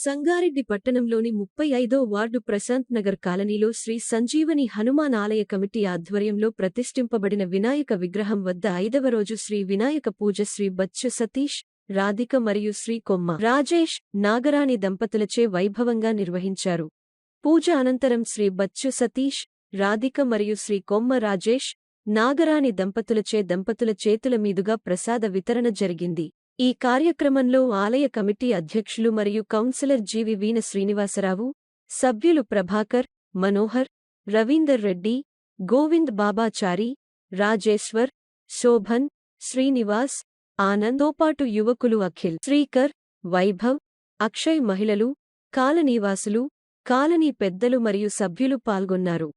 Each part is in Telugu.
సంగారెడ్డి పట్టణంలోని 35వ వార్డు ప్రశాంత్ నగర్ కాలనీలో శ్రీ సంజీవని హనుమాన్ ఆలయ కమిటీ ఆధ్వర్యంలో ప్రతిష్ఠింపబడిన వినాయక విగ్రహం వద్ద 5వ రోజు శ్రీ వినాయక పూజ శ్రీ బచ్చు సతీష్, రాధిక మరియు శ్రీ కొమ్మ రాజేష్, నాగరాణి దంపతులచే వైభవంగా నిర్వహించారు. పూజ అనంతరం శ్రీ బచ్చు సతీష్, రాధిక మరియు శ్రీ కొమ్మ రాజేష్, నాగరాణి దంపతుల చేతుల మీదుగా ప్రసాద వితరణ జరిగింది. ఈ కార్యక్రమంలో ఆలయ కమిటీ అధ్యక్షులు మరియు కౌన్సిలర్ జీవి వీణ శ్రీనివాసరావు, సభ్యులు ప్రభాకర్, మనోహర్, రవీందర్ రెడ్డి, గోవింద్ బాబాచారి, రాజేశ్వర్, శోభన్, శ్రీనివాస్, ఆనంద్ తోపాటు యువకులు అఖిల్, శ్రీకర్, వైభవ్, అక్షయ్, మహిళలు, కాలనీవాసులు, కాలనీ పెద్దలు మరియు సభ్యులు పాల్గొన్నారు.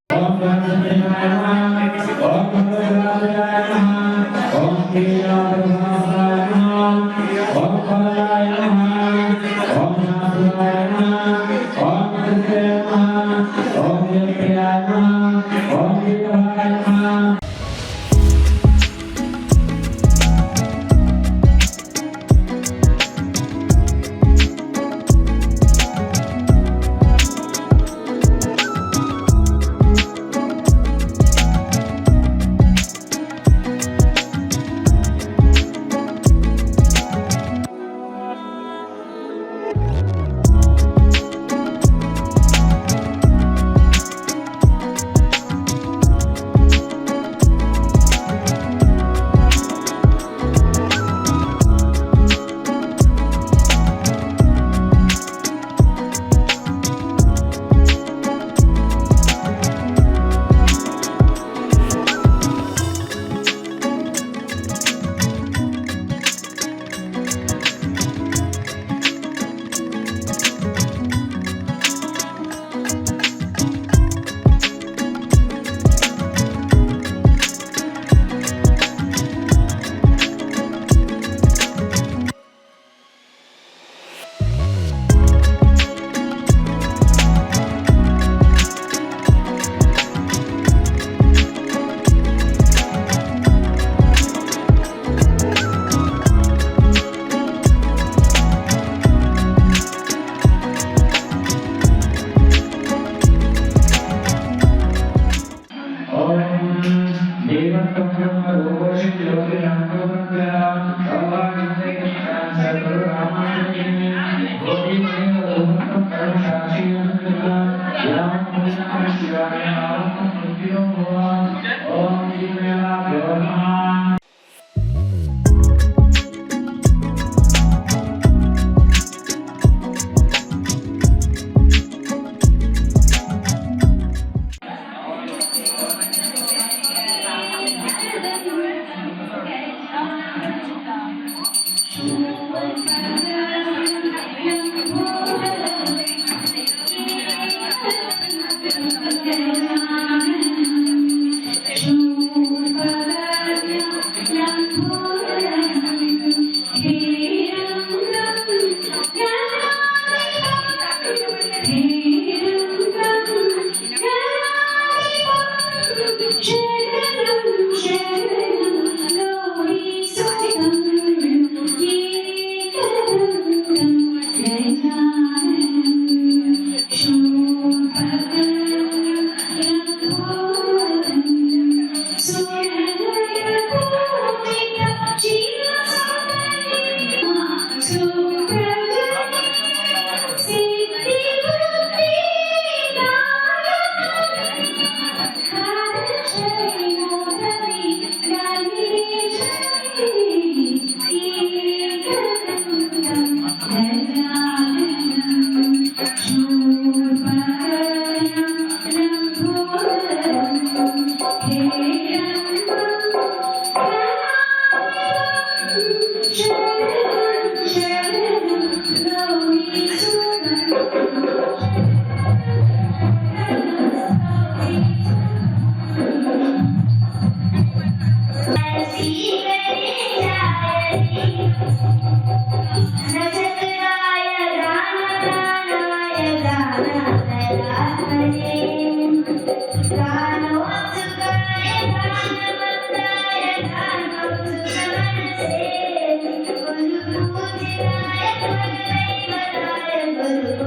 Thank you.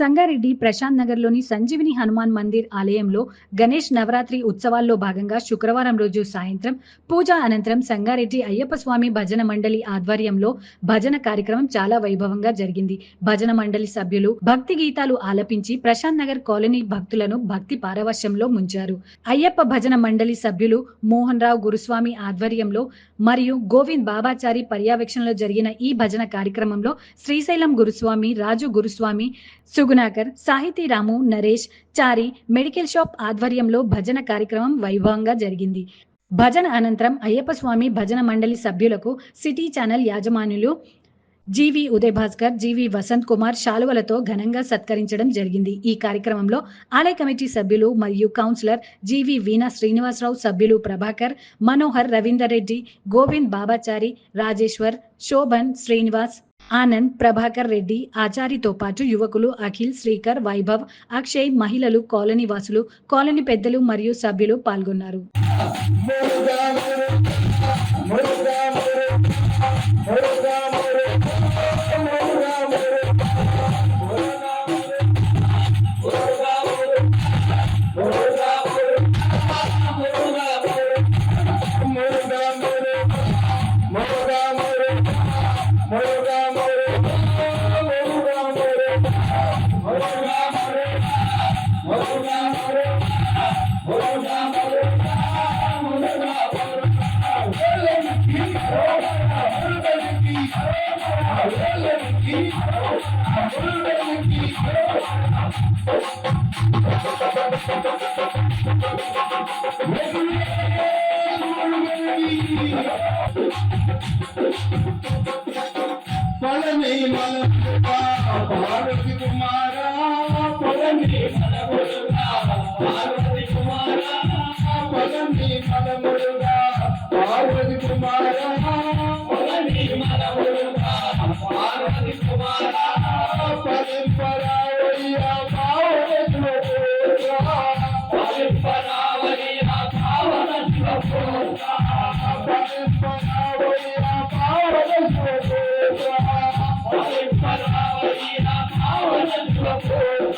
సంగారెడ్డి ప్రశాంత్ నగర్లోని సంజీవిని హనుమాన్ మందిర్ ఆలయంలో గణేష్ నవరాత్రి ఉత్సవాల్లో భాగంగా శుక్రవారం రోజు సాయంత్రం పూజ అనంతరం సంగారెడ్డి అయ్యప్ప స్వామి భజన మండలి ఆధ్వర్యంలో భజన కార్యక్రమం చాలా వైభవంగా జరిగింది. భజన మండలి సభ్యులు భక్తి గీతాలు ఆలపించి ప్రశాంత్ నగర్ కాలనీ భక్తులను భక్తి పారవశ్యంలో ముంచారు. అయ్యప్ప భజన మండలి సభ్యులు మోహన్ రావు గురుస్వామి ఆధ్వర్యంలో మరియు గోవింద్ బాబాచారి పర్యవేక్షణలో జరిగిన ఈ భజన కార్యక్రమంలో శ్రీశైలం గురుస్వామి, రాజు గురుస్వామి, సుగుణాకర్, సాహితీ రాము, నరేష్, చారి మెడికల్ షాప్ ఆధ్వర్యంలో భజన కార్యక్రమం వైభవంగా జరిగింది. భజన అనంతరం అయ్యప్ప స్వామి భజన మండలి సభ్యులకు సిటీ ఛానల్ యాజమానులు జీవి ఉదయ్ భాస్కర్, జీవి వసంత్ కుమార్ శాలువలతో ఘనంగా సత్కరించడం జరిగింది. ఈ కార్యక్రమంలో ఆలయ కమిటీ సభ్యులు మరియు కౌన్సిలర్ జీవి వీణా శ్రీనివాసరావు, సభ్యులు ప్రభాకర్, మనోహర్, రవీందర్ రెడ్డి, గోవింద్ బాబాచారి, రాజేశ్వర్, శోభన్, శ్రీనివాస్, ఆనంద్, ప్రభాకర్ రెడ్డి, ఆచారితో పాటు యువకులు అఖిల్, శ్రీకర్, వైభవ్, అక్షయ్, మహిళలు, కాలనీ వాసులు, కాలనీ పెద్దలు మరియు సభ్యులు పాల్గొన్నారు. పార్వతి కుమారా పదని మనమురుగా పార్వతి కుమారా పదని మనమురుగా పార్వతి కుమారా పదని మనమురుగా పార్వతి కుమారా పరంపరావయ్యా పావనత్వపోత్రా పరంపరావయ్యా పావనత్వపోత్రా పరంపరావయ్యా పావనత్వపోత్రా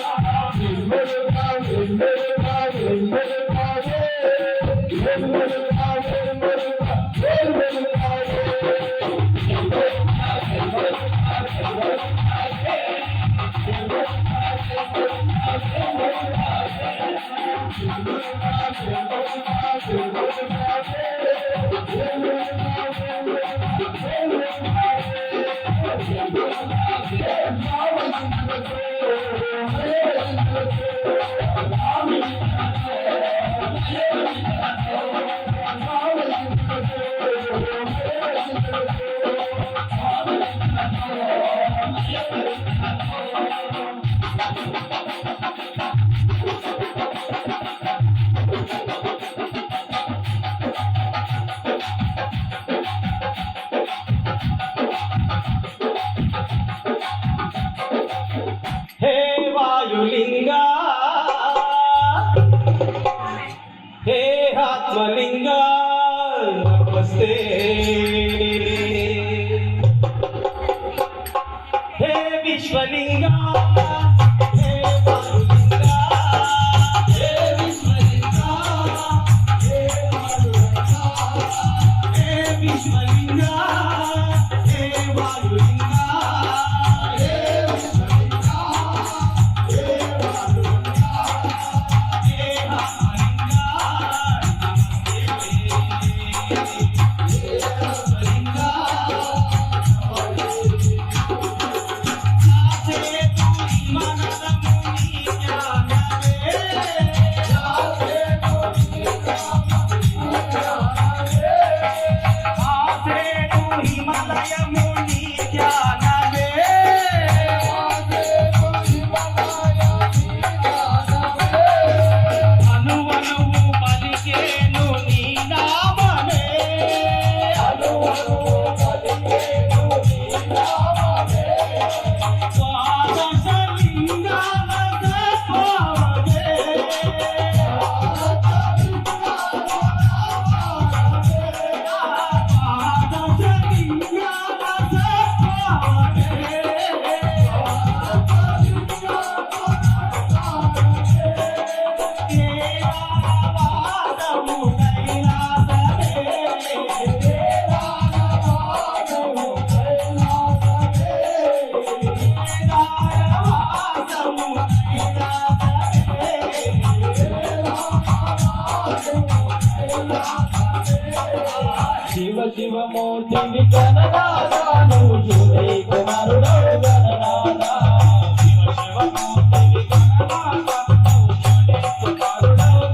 నీవి గణనాథ నువ్వు చూడే కుమారుడవు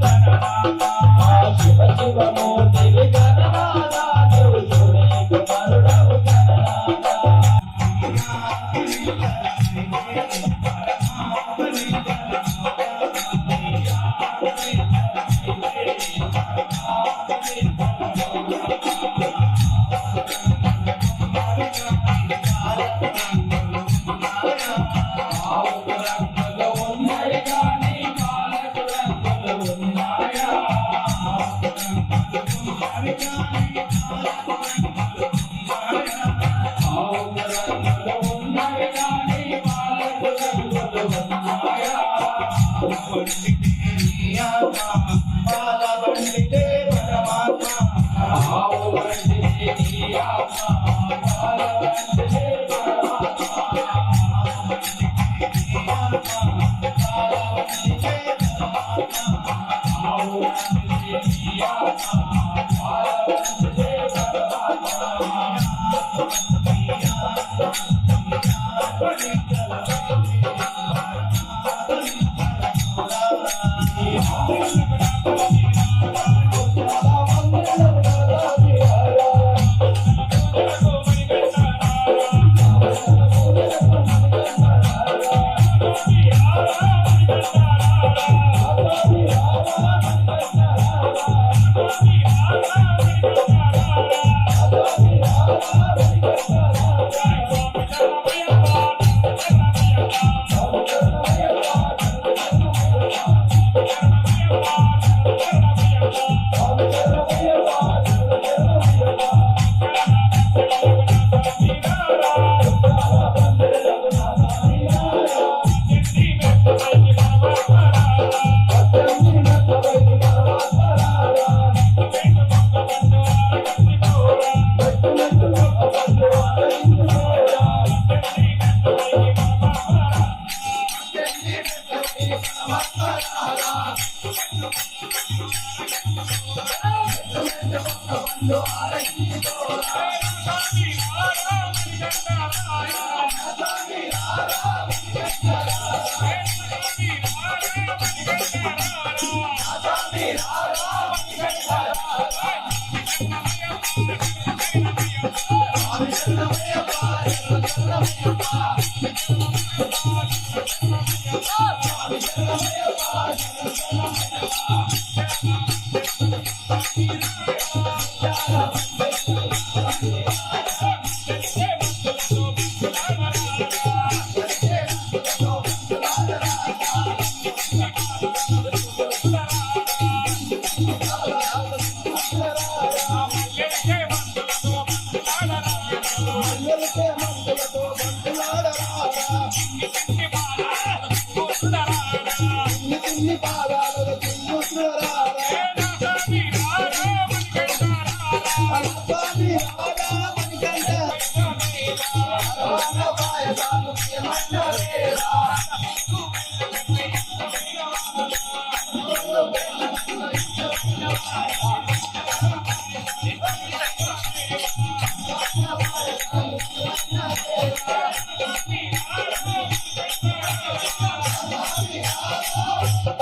గణనాథ శివ శివమూర్తివి గణనాథ నువ్వు చూడే కుమారుడవు గణనాథ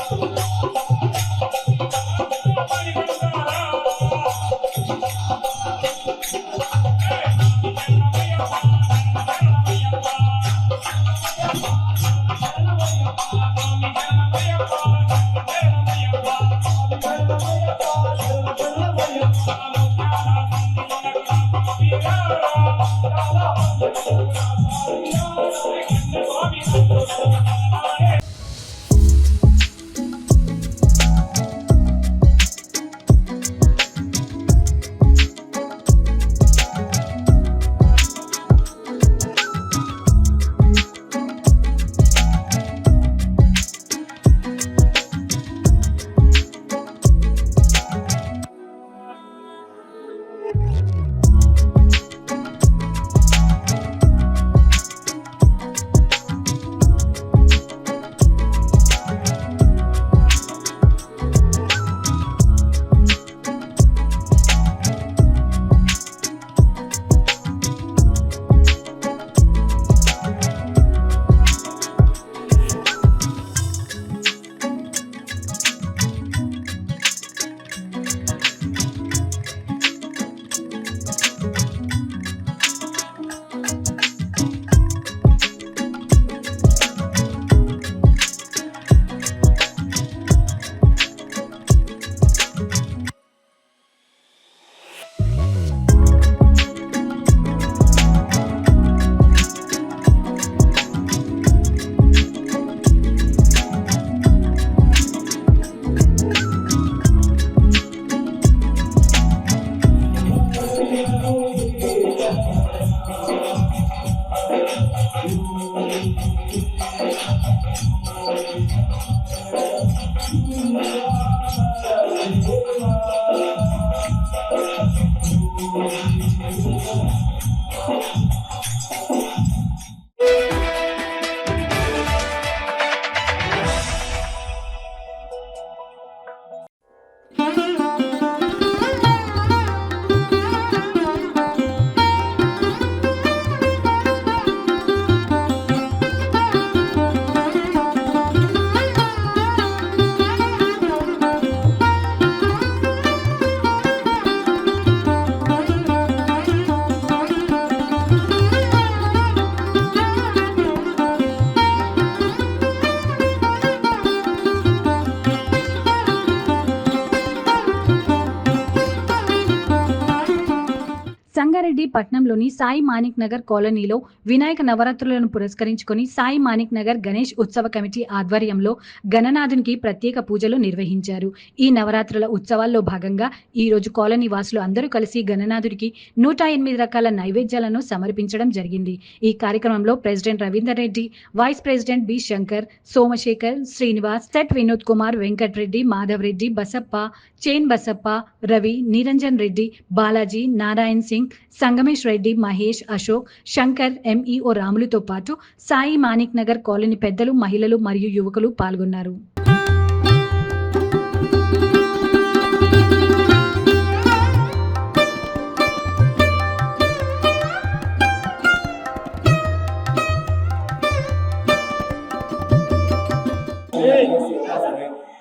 Thank you. సంగారెడ్డి పట్నంలోని సాయి మాణిక్ నగర్ కాలనీలో వినాయక నవరాత్రులను పురస్కరించుకొని సాయి మాణిక్ నగర్ గణేష్ ఉత్సవ కమిటీ ఆధ్వర్యంలో గణనాథునికి ప్రత్యేక పూజలు నిర్వహించారు. ఈ నవరాత్రుల ఉత్సవాల్లో భాగంగా ఈ రోజు కాలనీ వాసులు అందరూ కలిసి గణనాథుడికి 108 రకాల నైవేద్యాలను సమర్పించడం జరిగింది. ఈ కార్యక్రమంలో president Ravinder Reddy, vice president B Shankar, Somashekar, Srinivas, సెట్ వినోద్ కుమార్, వెంకట్ రెడ్డి, మాధవ్ రెడ్డి, బసప్ప, చేన్ బసప్ప, రవి, నిరంజన్ రెడ్డి, బాలాజీ, నారాయణ్ సింగ్, సంగమేష్ రెడ్డి, మహేష్, అశోక్, శంకర్, ఎంఈఓ రాములుతో పాటు సాయి మాణిక్ నగర్ కాలనీ పెద్దలు, మహిళలు మరియు యువకులు పాల్గొన్నారు.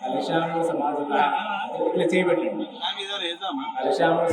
అలిషాముల సమాజంలో ఇట్లా చేయబెట్టండి. అలిషాముల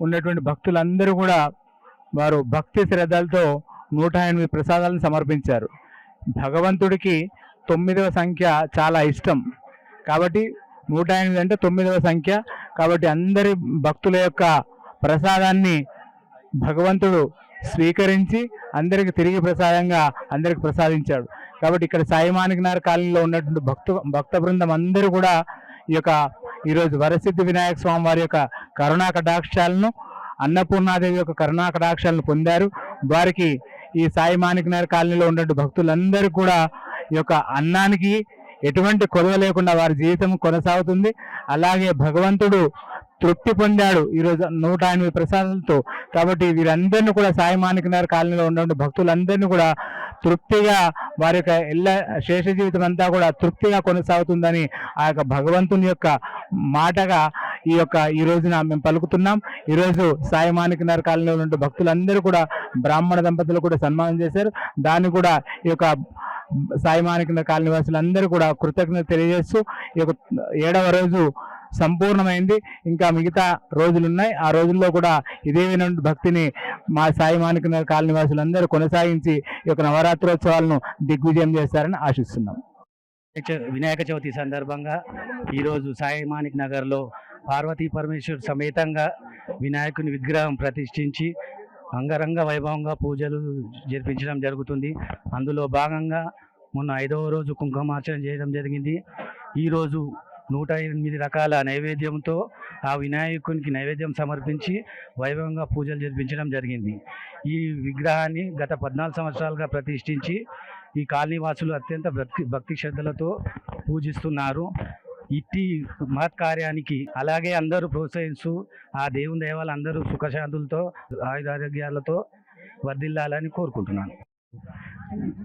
ఉన్నటువంటి భక్తులందరూ కూడా వారు భక్తి శ్రద్ధలతో 108 ప్రసాదాలను సమర్పించారు. భగవంతుడికి 9వ సంఖ్య చాలా ఇష్టం కాబట్టి 108 అంటే 9వ సంఖ్య కాబట్టి అందరి భక్తుల యొక్క ప్రసాదాన్ని భగవంతుడు స్వీకరించి అందరికి తిరిగి ప్రసాదంగా అందరికి ప్రసాదించాడు. కాబట్టి ఇక్కడ సాయి మాణిక్ నగర్ కాలనీలో ఉన్నటువంటి భక్త బృందం అందరూ కూడా ఈ యొక్క ఈరోజు వరసిద్ధి వినాయక స్వామి వారి యొక్క కరుణా కటాక్షాలను, అన్నపూర్ణాదేవి యొక్క కరుణా కటాక్షాలను పొందారు. వారికి ఈ సాయి మాణిక్ నగర్ కాలనీలో ఉన్నటువంటి భక్తులందరూ కూడా ఈ యొక్క అన్నానికి ఎటువంటి కొరవ లేకుండా వారి జీవితం కొనసాగుతుంది. అలాగే భగవంతుడు తృప్తి పొందాడు ఈరోజు 108 ప్రసాదాలతో. కాబట్టి వీరందరినీ కూడా సాయి మాణిక్ నగర్ కాలనీలో ఉన్నటువంటి భక్తులందరినీ కూడా తృప్తిగా వారి యొక్క శేష జీవితం అంతా కూడా తృప్తిగా కొనసాగుతుందని ఆ యొక్క భగవంతుని యొక్క మాటగా ఈ రోజున మేము పలుకుతున్నాం. ఈరోజు సాయి మాణిక్ నగర్ కాలనీలో ఉన్న భక్తులందరూ కూడా బ్రాహ్మణ దంపతులు కూడా సన్మానం చేశారు. దాన్ని కూడా ఈ యొక్క సాయి మాణిక్ నగర్ కాలనీ వాసులందరూ కూడా కృతజ్ఞత తెలియజేస్తూ ఈ యొక్క 7వ రోజు సంపూర్ణమైంది. ఇంకా మిగతా రోజులు ఉన్నాయి. ఆ రోజుల్లో కూడా ఇదే విధమైన భక్తిని మా సాయి మాణిక్ నగర్ కాలనీ వాసులందరూ కొనసాగించి ఈ యొక్క నవరాత్రోత్సవాలను దిగ్విజయం చేస్తారని ఆశిస్తున్నాం. వినాయక చవితి సందర్భంగా ఈరోజు సాయి మాణిక్ నగర్లో పార్వతీ పరమేశ్వర్ సమేతంగా వినాయకుని విగ్రహం ప్రతిష్ఠించి అంగరంగ వైభవంగా పూజలు జరిపించడం జరుగుతుంది. అందులో భాగంగా మొన్న 5వ రోజు కుంకుమార్చన చేయడం జరిగింది. ఈరోజు 108 రకాల నైవేద్యంతో ఆ వినాయకునికి నైవేద్యం సమర్పించి వైభవంగా పూజలు జరిపించడం జరిగింది. ఈ విగ్రహాన్ని గత 14 సంవత్సరాలుగా ప్రతిష్ఠించి ఈ కాలనీ వాసులు అత్యంత భక్తి శ్రద్ధలతో పూజిస్తున్నారు. ఇట్టి మహత్ కార్యానికి అలాగే అందరూ ప్రోత్సహిస్తూ ఆ దేవుని దయవల్ల అందరూ సుఖశాంతులతో ఆయురారోగ్యాలతో వర్ధిల్లాలని కోరుకుంటున్నాను.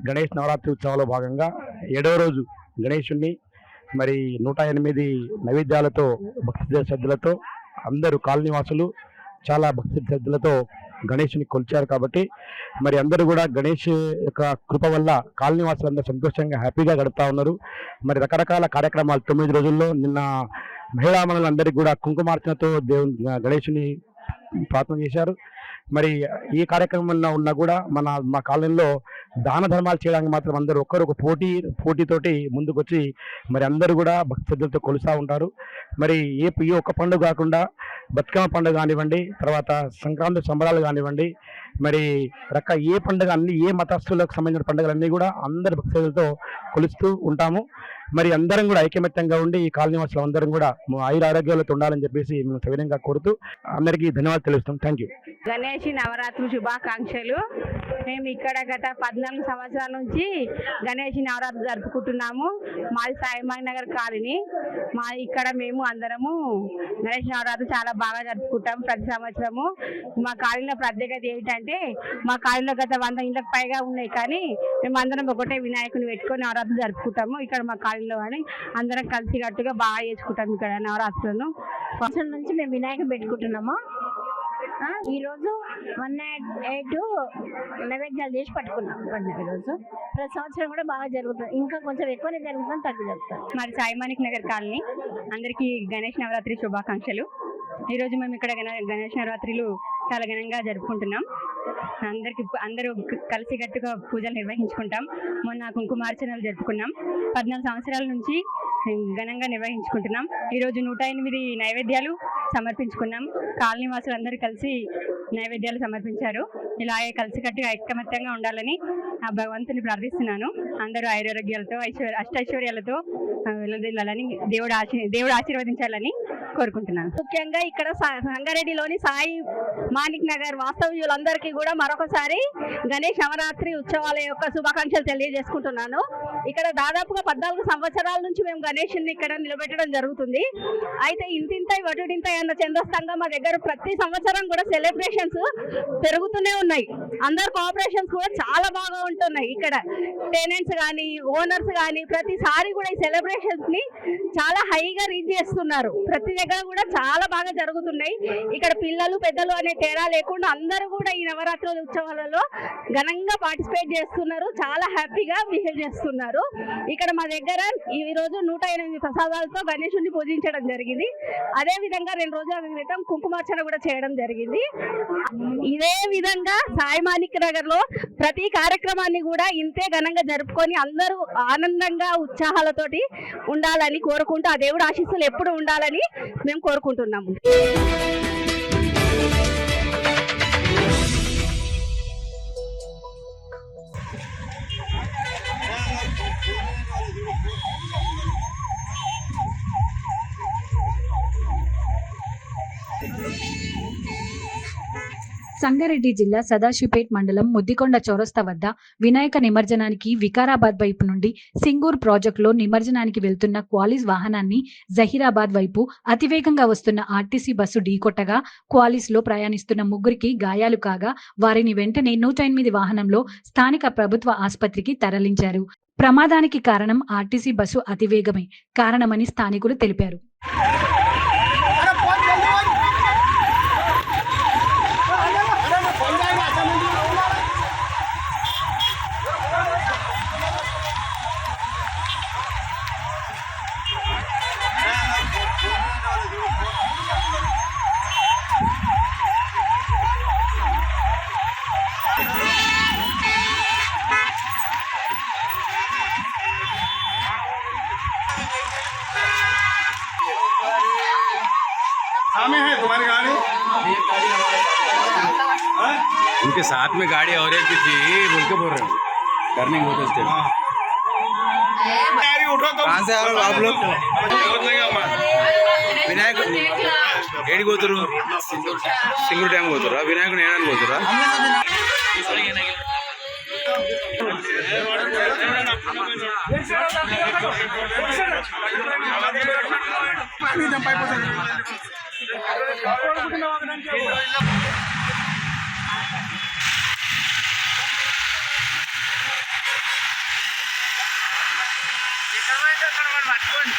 గణేష్ నవరాత్రి ఉత్సవంలో భాగంగా 7వ రోజు గణేశుణ్ణి మరి 108 నైవేద్యాలతో భక్తి శ్రద్ధలతో అందరూ కాలనీవాసులు చాలా భక్తి శ్రద్ధలతో గణేషుని కొలిచారు. కాబట్టి మరి అందరూ కూడా గణేష్ యొక్క కృప వల్ల కాలనీవాసులు అందరూ సంతోషంగా హ్యాపీగా గడుపుతా ఉన్నారు. మరి రకరకాల కార్యక్రమాలు 9 రోజుల్లో నిన్న మహిళా మనులందరికీ కూడా కుంకుమార్చనతో దేవుని గణేషుని ప్రార్థన చేశారు. మరి ఈ కార్యక్రమంలో ఉన్నా కూడా మా కాలనీలో దాన ధర్మాలు చేయడానికి మాత్రం అందరూ ఒక్కరు ఒక పోటీతోటి ముందుకొచ్చి మరి అందరూ కూడా భక్తి శ్రద్ధలతో కొలుస్తూ ఉంటారు. మరి ఈ ఒక్క పండుగ కాకుండా బతుకమ్మ పండుగ కానివ్వండి, తర్వాత సంక్రాంతి సంబరాలు కానివ్వండి, మరి ఏ పండుగ ఏ మతస్థులకు సంబంధించిన పండుగలన్నీ కూడా అందరు భక్తి శ్రద్ధలతో కొలుస్తూ ఉంటాము. మరి అందరం కూడా ఐకమత్యంగా ఉండి ఈ కాలనీవాసులు అందరం కూడా ఆయురారోగ్యాలతో ఉండాలని చెప్పేసి మేము సవినయంగా కోరుతూ అందరికీ ధన్యవాదాలు తెలుస్తాం. Thank you. గణేష్ నవరాత్రి శుభాకాంక్షలు. మేము ఇక్కడ గత 14 సంవత్సరాల నుంచి గణేష్ నవరాత్రి జరుపుకుంటున్నాము. మాది సాయిమాన్ నగర్ కాలనీ. ఇక్కడ మేము అందరము గణేష్ నవరాత్రి చాలా బాగా జరుపుకుంటాము ప్రతి సంవత్సరము. మా కాలనీలో ప్రత్యేకత ఏంటంటే మా కాలనీలో గత 100 ఇళ్ళకి పైగా ఉన్నాయి, కానీ మేము అందరం ఒకటే వినాయకుని పెట్టుకొని నవరాత్రి జరుపుకుంటాము. ఇక్కడ మా కాలనీలో అని అందరం కలిసికట్టుగా బాగా చేసుకుంటాము ఇక్కడ నవరాత్రులను. సంవత్సరం నుంచి మేము వినాయకుని పెట్టుకుంటున్నాము. ఈరోజు 108 నైవేద్యాలు చేసి పట్టుకున్నాం. ఈరోజు ప్రతి సంవత్సరం కూడా బాగా జరుగుతుంది, ఇంకా కొంచెం ఎక్కువనే జరుగుతుంది, తగ్గి జరుగుతుంది. మరి సాయిమానిక్ నగర్ కాలనీ అందరికీ గణేష్ నవరాత్రి శుభాకాంక్షలు. ఈరోజు మేము ఇక్కడ గణేష్ నవరాత్రులు చాలా ఘనంగా జరుపుకుంటున్నాం. అందరూ కలిసికట్టుగా పూజలు నిర్వహించుకుంటాం. మొన్న కుంకుమార్చనలు జరుపుకున్నాం. 14 సంవత్సరాల నుంచి ఘనంగా నిర్వహించుకుంటున్నాం. ఈరోజు 108 నైవేద్యాలు సమర్పించుకున్నాం. కాలనీ వాసులు అందరూ కలిసి నైవేద్యాలు సమర్పించారు. ఇలాగే కలిసికట్టుగా ఐకమత్యంగా ఉండాలని ఆ భగవంతుని ప్రార్థిస్తున్నాను. అందరూ ఆరోగ్యాలతో అష్టైశ్వర్యాలతో వెళ్ళాలని దేవుడు ఆశీర్వదించాలని కోరుకుంటున్నాను. ముఖ్యంగా ఇక్కడ సంగారెడ్డిలోని సాయి మానిక్ నగర్ వాస్తవ్యులందరికీ కూడా మరొకసారి గణేష్ నవరాత్రి ఉత్సవాల యొక్క శుభాకాంక్షలు తెలియజేసుకుంటున్నాను. ఇక్కడ దాదాపుగా 14 సంవత్సరాల నుంచి మేము గణేషుని ఇక్కడ నిలబెట్టడం జరుగుతుంది. అయితే ఇంతింతై వటుడింతై అన్న చందస్తంగా మా దగ్గర ప్రతి సంవత్సరం కూడా సెలబ్రేషన్స్ పెరుగుతూనే ఉన్నాయి. అందరు కోఆపరేషన్స్ కూడా చాలా బాగా ఉంటున్నాయి. ఇక్కడ టెనెంట్స్ కానీ ఓనర్స్ కానీ ప్రతిసారి కూడా ఈ సెలబ్రేషన్స్ ని చాలా హైగా రీచ్ చేస్తున్నారు. ప్రతి దగ్గర కూడా చాలా బాగా జరుగుతున్నాయి. ఇక్కడ పిల్లలు పెద్దలు అనే తేడా లేకుండా అందరూ కూడా ఈ నవరాత్రి ఉత్సవాలలో ఘనంగా పార్టిసిపేట్ చేస్తున్నారు. చాలా హ్యాపీగా బిహేవ్ చేస్తున్నారు. ఇక్కడ మా దగ్గర ఈ రోజు 108 ప్రసాదాలతో గణేశుడిని పూజించడం జరిగింది. అదే విధంగా 2 రోజుల క్రితం కుంకుమార్చన కూడా చేయడం జరిగింది. ఇదే విధంగా సాయి మానిక్ నగర్ లో ప్రతి కార్యక్రమాన్ని కూడా ఇంతే ఘనంగా జరుపుకొని అందరూ ఆనందంగా ఉత్సాహాలతోటి ఉండాలని కోరుకుంటూ ఆ దేవుడు ఆశీస్సులు ఎప్పుడు ఉండాలని మేము కోరుకుంటున్నాము. సంగారెడ్డి జిల్లా సదాశివపేట్ మండలం ముద్దికొండ చౌరస్తా వద్ద వినాయక నిమజ్జనానికి వికారాబాద్ వైపు నుండి సింగూర్ ప్రాజెక్టులో నిమజ్జనానికి వెళ్తున్న క్వాలిస్ వాహనాన్ని జహీరాబాద్ వైపు అతివేగంగా వస్తున్న ఆర్టీసీ బస్సు ఢీకొట్టగా క్వాలిస్ లో ప్రయాణిస్తున్న 3 గాయాలు కాగా వారిని వెంటనే 108 వాహనంలో స్థానిక ప్రభుత్వ ఆసుపత్రికి తరలించారు. ప్రమాదానికి కారణం ఆర్టీసీ బస్సు అతివేగమే కారణమని స్థానికులు తెలిపారు. सामने है तुम्हारी गाड़ी, उनके साथ में गाड़ी और एक भी थी, बोल के बोल रहे हो टर्निंग होते थे। उठो तो कहाँ से आप लोग? विनायक ఏడి పోతురు? సింగూరు డ్యామ్ పోతురా? వినాయకుని ఏడాని పోతురా? పట్టుకోండి